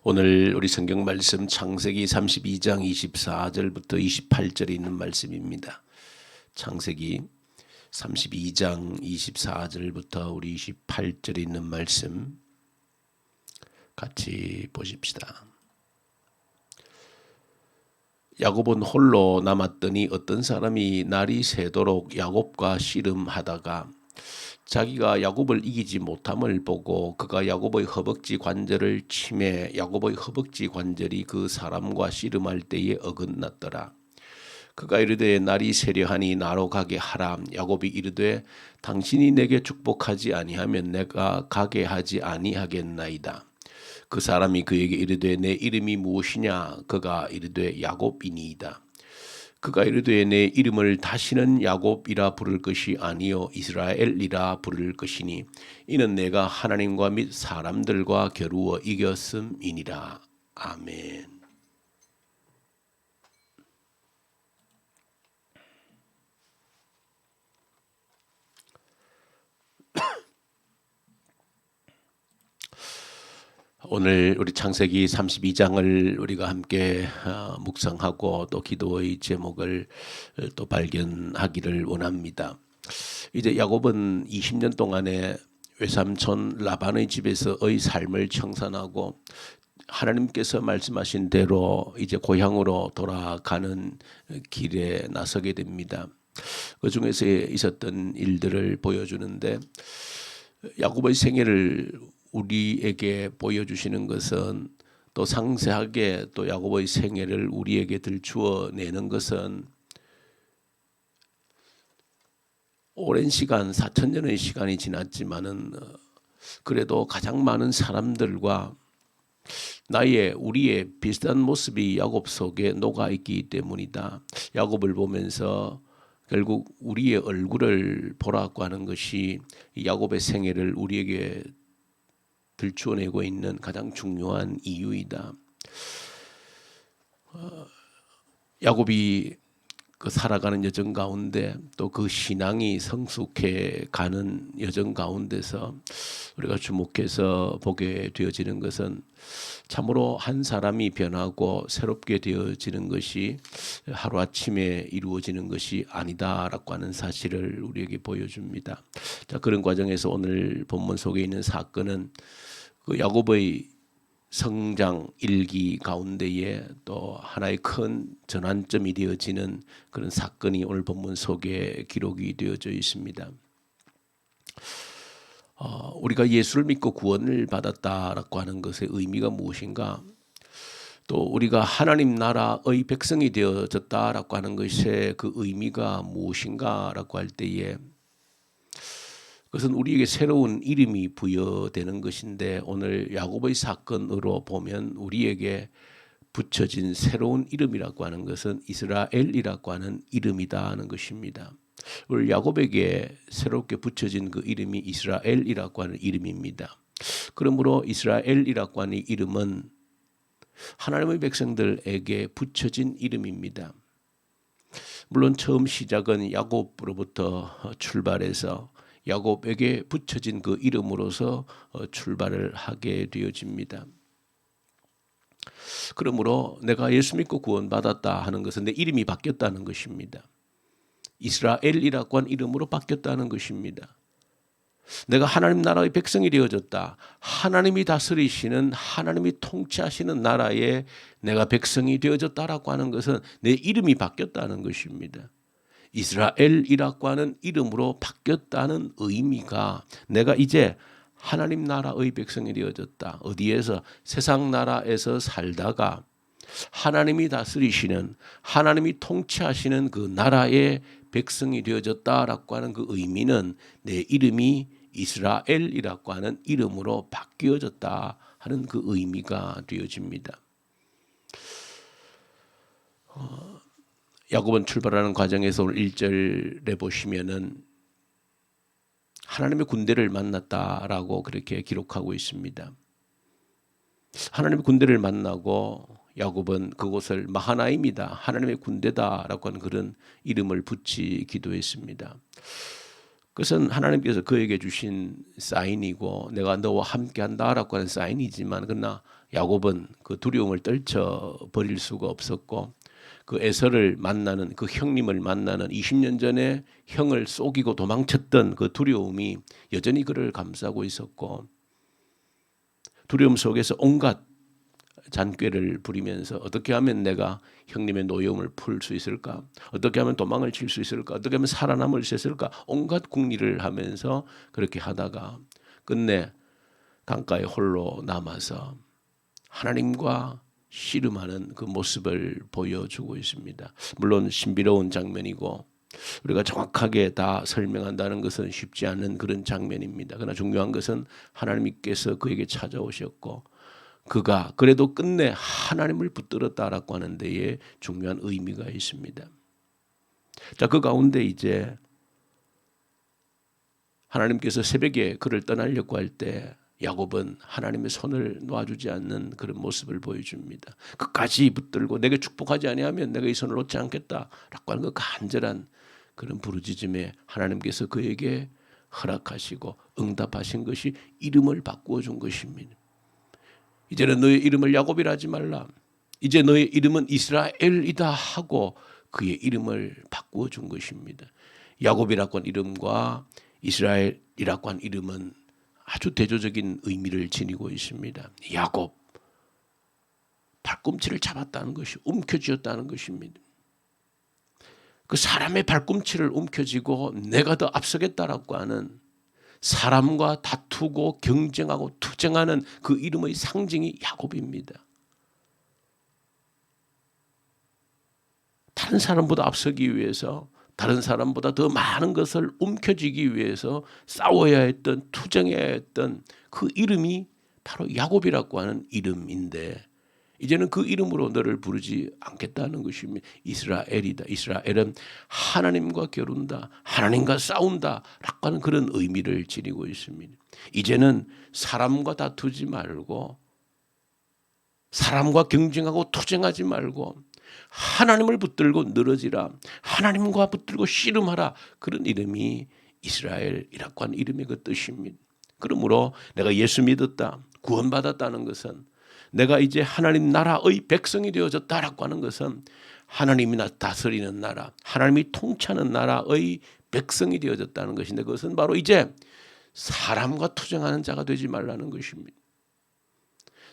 오늘 우리 성경 말씀 창세기 32장 24절부터 28절에 있는 말씀입니다. 창세기 32장 24절부터 우리 28절에 있는 말씀 같이 보십시다. 야곱은 홀로 남았더니 어떤 사람이 날이 새도록 야곱과 씨름하다가 자기가 야곱을 이기지 못함을 보고 그가 야곱의 허벅지 관절을 치매 야곱의 허벅지 관절이 그 사람과 씨름할 때에 어긋났더라. 그가 이르되 날이 새려하니 나로 가게 하라. 야곱이 이르되 당신이 내게 축복하지 아니하면 내가 가게 하지 아니하겠나이다. 그 사람이 그에게 이르되 내 이름이 무엇이냐? 그가 이르되 야곱이니이다. 그가 이르되 내 이름을 다시는 야곱이라 부를 것이 아니요 이스라엘이라 부를 것이니 이는 내가 하나님과 및 사람들과 겨루어 이겼음이니라. 아멘. 오늘 우리 창세기 32장을 우리가 함께 묵상하고 또 기도의 제목을 또 발견하기를 원합니다. 이제 야곱은 20년 동안에 외삼촌 라반의 집에서의 삶을 청산하고 하나님께서 말씀하신 대로 이제 고향으로 돌아가는 길에 나서게 됩니다. 그 중에서 있었던 일들을 보여주는데 야곱의 생애를 우리에게 보여주시는 것은 또 상세하게 또 야곱의 생애를 우리에게 들추어 내는 것은 오랜 시간 4,000년의 시간이 지났지만은 그래도 가장 많은 사람들과 우리의 비슷한 모습이 야곱 속에 녹아 있기 때문이다. 야곱을 보면서 결국 우리의 얼굴을 보라고 하는 것이 야곱의 생애를 우리에게 들추어내고 있는 가장 중요한 이유이다. 야곱이 그 살아가는 여정 가운데 또 그 신앙이 성숙해 가는 여정 가운데서 우리가 주목해서 보게 되어지는 것은 참으로 한 사람이 변하고 새롭게 되어지는 것이 하루아침에 이루어지는 것이 아니다라고 하는 사실을 우리에게 보여줍니다. 자, 그런 과정에서 오늘 본문 속에 있는 사건은 그 야곱의 성장 일기 가운데에 또 하나의 큰 전환점이 되어지는 그런 사건이 오늘 본문 속에 기록이 되어져 있습니다. 우리가 예수를 믿고 구원을 받았다라고 하는 것의 의미가 무엇인가? 또 우리가 하나님 나라의 백성이 되어졌다라고 하는 것의 그 의미가 무엇인가라고 할 때에 그것은 우리에게 새로운 이름이 부여되는 것인데 오늘 야곱의 사건으로 보면 우리에게 붙여진 새로운 이름이라고 하는 것은 이스라엘이라고 하는 이름이다 하는 것입니다. 오늘 야곱에게 새롭게 붙여진 그 이름이 이스라엘이라고 하는 이름입니다. 그러므로 이스라엘이라고 하는 이름은 하나님의 백성들에게 붙여진 이름입니다. 물론 처음 시작은 야곱으로부터 출발해서 야곱에게 붙여진 그 이름으로서 출발을 하게 되어집니다. 그러므로 내가 예수 믿고 구원받았다 하는 것은 내 이름이 바뀌었다는 것입니다. 이스라엘이라고 한 이름으로 바뀌었다는 것입니다. 내가 하나님 나라의 백성이 되어졌다. 하나님이 다스리시는 하나님이 통치하시는 나라에 내가 백성이 되어졌다라고 하는 것은 내 이름이 바뀌었다는 것입니다. 이스라엘이라고 하는 이름으로 바뀌었다는 의미가 내가 이제 하나님 나라의 백성이 되어졌다. 어디에서? 세상 나라에서 살다가 하나님이 다스리시는 하나님이 통치하시는 그 나라의 백성이 되어졌다라고 하는 그 의미는 내 이름이 이스라엘이라고 하는 이름으로 바뀌어졌다 하는 그 의미가 되어집니다. 야곱은 출발하는 과정에서 오늘 1절에 보시면은 하나님의 군대를 만났다라고 그렇게 기록하고 있습니다. 하나님의 군대를 만나고 야곱은 그곳을 마하나임이다, 하나님의 군대다라고 하는 그런 이름을 붙이기도 했습니다. 그것은 하나님께서 그에게 주신 사인이고 내가 너와 함께한다라고 하는 사인이지만 그러나 야곱은 그 두려움을 떨쳐버릴 수가 없었고 그 에서를 만나는 그 형님을 만나는 20년 전에 형을 속이고 도망쳤던 그 두려움이 여전히 그를 감싸고 있었고 두려움 속에서 온갖 잔꾀를 부리면서 어떻게 하면 내가 형님의 노여움을 풀 수 있을까? 어떻게 하면 도망을 칠 수 있을까? 어떻게 하면 살아남을 수 있을까? 온갖 궁리를 하면서 그렇게 하다가 끝내 강가에 홀로 남아서 하나님과 씨름하는 그 모습을 보여주고 있습니다. 물론 신비로운 장면이고 우리가 정확하게 다 설명한다는 것은 쉽지 않은 그런 장면입니다. 그러나 중요한 것은 하나님께서 그에게 찾아오셨고 그가 그래도 끝내 하나님을 붙들었다라고 하는 데에 중요한 의미가 있습니다. 자, 그 가운데 이제 하나님께서 새벽에 그를 떠나려고 할 때 야곱은 하나님의 손을 놔주지 않는 그런 모습을 보여줍니다. 끝까지 붙들고 내게 축복하지 아니하면 내가 이 손을 놓지 않겠다라고 하는 그 간절한 그런 부르짖음에 하나님께서 그에게 허락하시고 응답하신 것이 이름을 바꾸어 준 것입니다. 이제는 너의 이름을 야곱이라 하지 말라. 이제 너의 이름은 이스라엘이다 하고 그의 이름을 바꾸어 준 것입니다. 야곱이라고 한 이름과 이스라엘이라고 한 이름은 아주 대조적인 의미를 지니고 있습니다. 야곱, 발꿈치를 잡았다는 것이 움켜쥐었다는 것입니다. 그 사람의 발꿈치를 움켜쥐고 내가 더 앞서겠다라고 하는 사람과 다투고 경쟁하고 투쟁하는 그 이름의 상징이 야곱입니다. 다른 사람보다 앞서기 위해서 다른 사람보다 더 많은 것을 움켜쥐기 위해서 싸워야 했던 투쟁해야 했던 그 이름이 바로 야곱이라고 하는 이름인데 이제는 그 이름으로 너를 부르지 않겠다는 것입니다. 이스라엘이다. 이스라엘은 하나님과 겨룬다. 하나님과 싸운다. 라고 하는 그런 의미를 지니고 있습니다. 이제는 사람과 다투지 말고 사람과 경쟁하고 투쟁하지 말고 하나님을 붙들고 늘어지라. 하나님과 붙들고 씨름하라. 그런 이름이 이스라엘이라고 하는 이름의 그 뜻입니다. 그러므로 내가 예수 믿었다. 구원받았다는 것은 내가 이제 하나님 나라의 백성이 되어졌다라고 하는 것은 하나님이 다스리는 나라, 하나님이 통치하는 나라의 백성이 되어졌다는 것인데 그것은 바로 이제 사람과 투쟁하는 자가 되지 말라는 것입니다.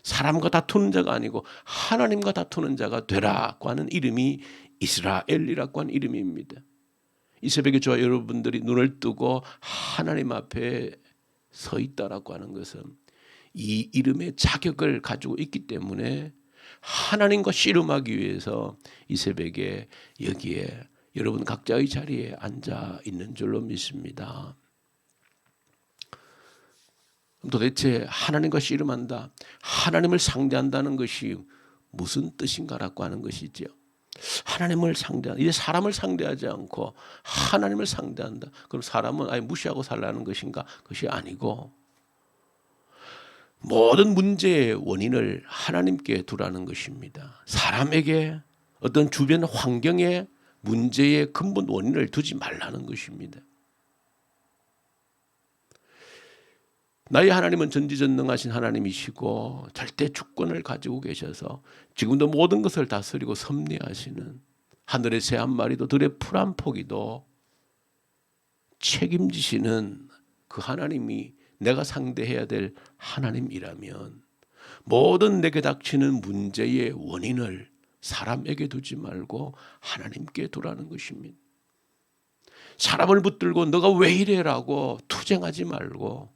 사람과 다투는 자가 아니고 하나님과 다투는 자가 되라고 하는 이름이 이스라엘이라고 하는 이름입니다. 이 새벽에 저와 여러분들이 눈을 뜨고 하나님 앞에 서 있다라고 하는 것은 이 이름의 자격을 가지고 있기 때문에 하나님과 씨름하기 위해서 이 새벽에 여기에 여러분 각자의 자리에 앉아 있는 줄로 믿습니다. 도대체 하나님과 씨름한다, 하나님을 상대한다는 것이 무슨 뜻인가라고 하는 것이죠. 하나님을 상대한다. 이제 사람을 상대하지 않고 하나님을 상대한다. 그럼 사람은 아예 무시하고 살라는 것인가? 그것이 아니고 모든 문제의 원인을 하나님께 두라는 것입니다. 사람에게 어떤 주변 환경에 문제의 근본 원인을 두지 말라는 것입니다. 나의 하나님은 전지전능하신 하나님이시고 절대 주권을 가지고 계셔서 지금도 모든 것을 다스리고 섭리하시는 하늘의 새 한 마리도 들의 풀 한 포기도 책임지시는 그 하나님이 내가 상대해야 될 하나님이라면 모든 내게 닥치는 문제의 원인을 사람에게 두지 말고 하나님께 두라는 것입니다. 사람을 붙들고 너가 왜 이래라고 투쟁하지 말고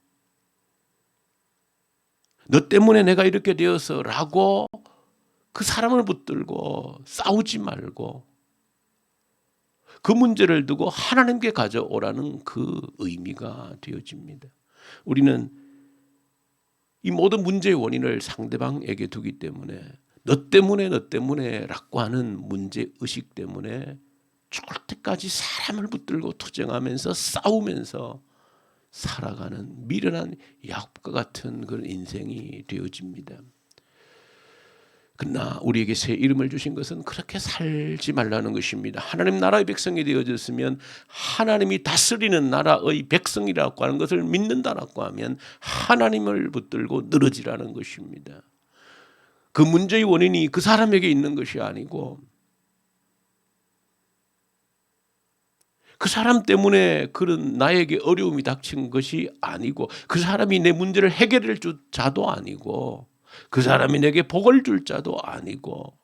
너 때문에 내가 이렇게 되어서라고 그 사람을 붙들고 싸우지 말고 그 문제를 두고 하나님께 가져오라는 그 의미가 되어집니다. 우리는 이 모든 문제의 원인을 상대방에게 두기 때문에 너 때문에 라고 하는 문제의식 때문에 죽을 때까지 사람을 붙들고 투쟁하면서 싸우면서 살아가는 미련한 야곱과 같은 그런 인생이 되어집니다. 그러나 우리에게 새 이름을 주신 것은 그렇게 살지 말라는 것입니다. 하나님 나라의 백성이 되어졌으면 하나님이 다스리는 나라의 백성이라고 하는 것을 믿는다라고 하면 하나님을 붙들고 늘어지라는 것입니다. 그 문제의 원인이 그 사람에게 있는 것이 아니고 그 사람 때문에 그런 나에게 어려움이 닥친 것이 아니고 그 사람이 내 문제를 해결해 줄 자도 아니고 그 사람이 내게 복을 줄 자도 아니고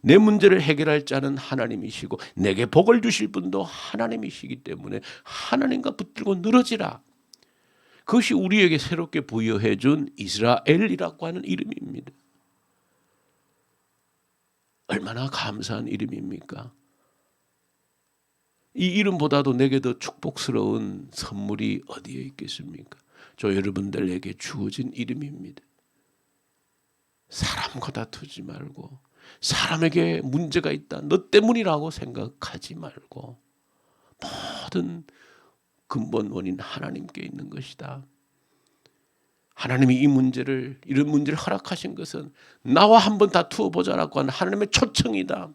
내 문제를 해결할 자는 하나님이시고 내게 복을 주실 분도 하나님이시기 때문에 하나님과 붙들고 늘어지라. 그것이 우리에게 새롭게 부여해 준 이스라엘이라고 하는 이름입니다. 얼마나 감사한 이름입니까? 이 이름보다도 내게 더 축복스러운 선물이 어디에 있겠습니까? 저 여러분들에게 주어진 이름입니다. 사람과 다투지 말고 사람에게 문제가 있다 너 때문이라고 생각하지 말고 모든 근본 원인 하나님께 있는 것이다. 하나님이 이런 문제를 허락하신 것은 나와 한번 다투어 보자라고 하는 하나님의 초청이다.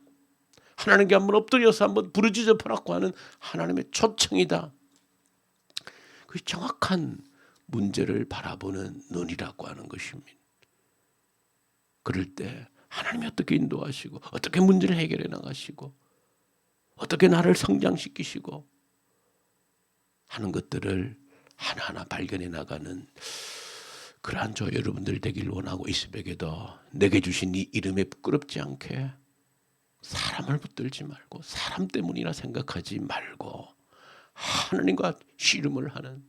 하나님께 한번 엎드려서 한번 부르짖어 보라고 하는 하나님의 초청이다. 그 정확한 문제를 바라보는 눈이라고 하는 것입니다. 그럴 때 하나님이 어떻게 인도하시고 어떻게 문제를 해결해 나가시고 어떻게 나를 성장시키시고 하는 것들을 하나하나 발견해 나가는 그러한 저 여러분들 되길 원하고 이 새벽에도 내게 주신 이 이름에 부끄럽지 않게 사람을 붙들지 말고 사람 때문이라 생각하지 말고 하나님과 씨름을 하는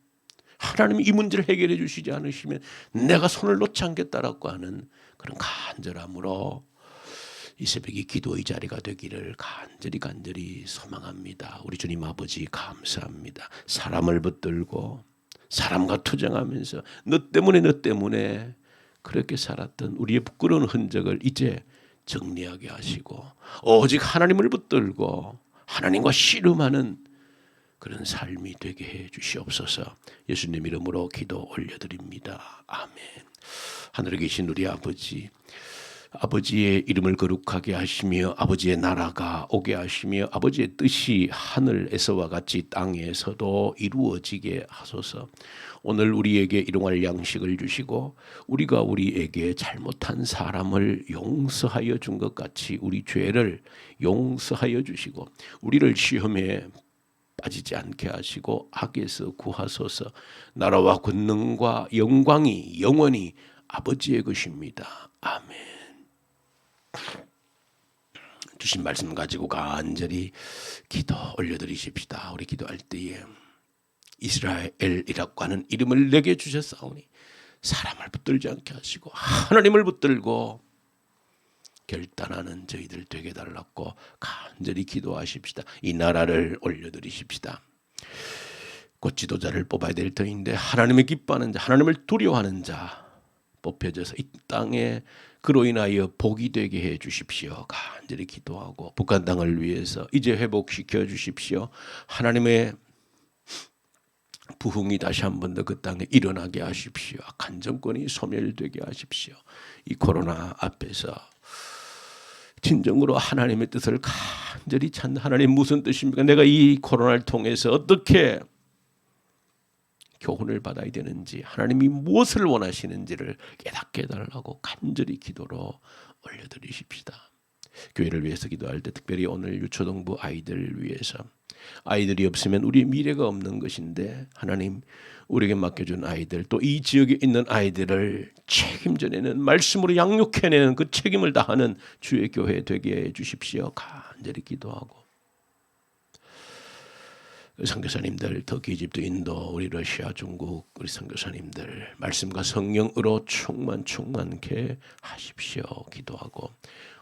하나님이 이 문제를 해결해 주시지 않으시면 내가 손을 놓지 않겠다라고 하는 그런 간절함으로 이 새벽이 기도의 자리가 되기를 간절히 소망합니다. 우리 주님 아버지 감사합니다. 사람을 붙들고 사람과 투쟁하면서 너 때문에 그렇게 살았던 우리의 부끄러운 흔적을 이제 정리하게 하시고 오직 하나님을 붙들고 하나님과 씨름하는 그런 삶이 되게 해 주시옵소서. 예수님 이름으로 기도 올려드립니다. 아멘. 하늘에 계신 우리 아버지, 아버지의 이름을 거룩하게 하시며 아버지의 나라가 오게 하시며 아버지의 뜻이 하늘에서와 같이 땅에서도 이루어지게 하소서. 오늘 우리에게 일용할 양식을 주시고 우리가 우리에게 잘못한 사람을 용서하여 준 것 같이 우리 죄를 용서하여 주시고 우리를 시험에 빠지지 않게 하시고 악에서 구하소서. 나라와 권능과 영광이 영원히 아버지의 것입니다. 아멘. 주신 말씀 가지고 간절히 기도 올려드리십시다. 우리 기도할 때에 이스라엘이라고 하는 이름을 내게 주셨사오니 사람을 붙들지 않게 하시고 하나님을 붙들고 결단하는 저희들 되게 달라고 간절히 기도하십시다. 이 나라를 올려드리십시다. 곧 지도자를 뽑아야 될 터인데 하나님을 기뻐하는 자, 하나님을 두려워하는 자 뽑혀져서 이 땅에 그로 인하여 복이 되게 해 주십시오. 간절히 기도하고 북한 땅을 위해서 이제 회복시켜 주십시오. 하나님의 부흥이 다시 한 번 더 그 땅에 일어나게 하십시오. 악한 정권이 소멸되게 하십시오. 이 코로나 앞에서 진정으로 하나님의 뜻을 간절히 찾는 하나님 무슨 뜻입니까? 내가 이 코로나를 통해서 어떻게 교훈을 받아야 되는지 하나님이 무엇을 원하시는지를 깨닫게 해달라고 간절히 기도로 올려드리십시다. 교회를 위해서 기도할 때 특별히 오늘 유초등부 아이들을 위해서 아이들이 없으면 우리의 미래가 없는 것인데 하나님 우리에게 맡겨준 아이들 또 이 지역에 있는 아이들을 책임져내는 말씀으로 양육해내는 그 책임을 다하는 주의 교회 되게 해주십시오. 간절히 기도하고 선교사님들 터키, 이집트, 인도, 우리 러시아, 중국 우리 선교사님들 말씀과 성령으로 충만케 하십시오. 기도하고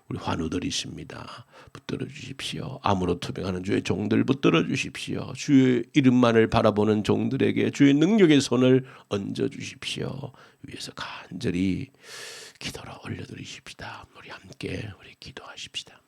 우리 환우들이 있습니다. 붙들어 주십시오. 암으로 투병하는 주의 종들 붙들어 주십시오. 주의 이름만을 바라보는 종들에게 주의 능력의 손을 얹어 주십시오. 위에서 간절히 기도로 올려드리십시다. 우리 함께 우리 기도하십시다.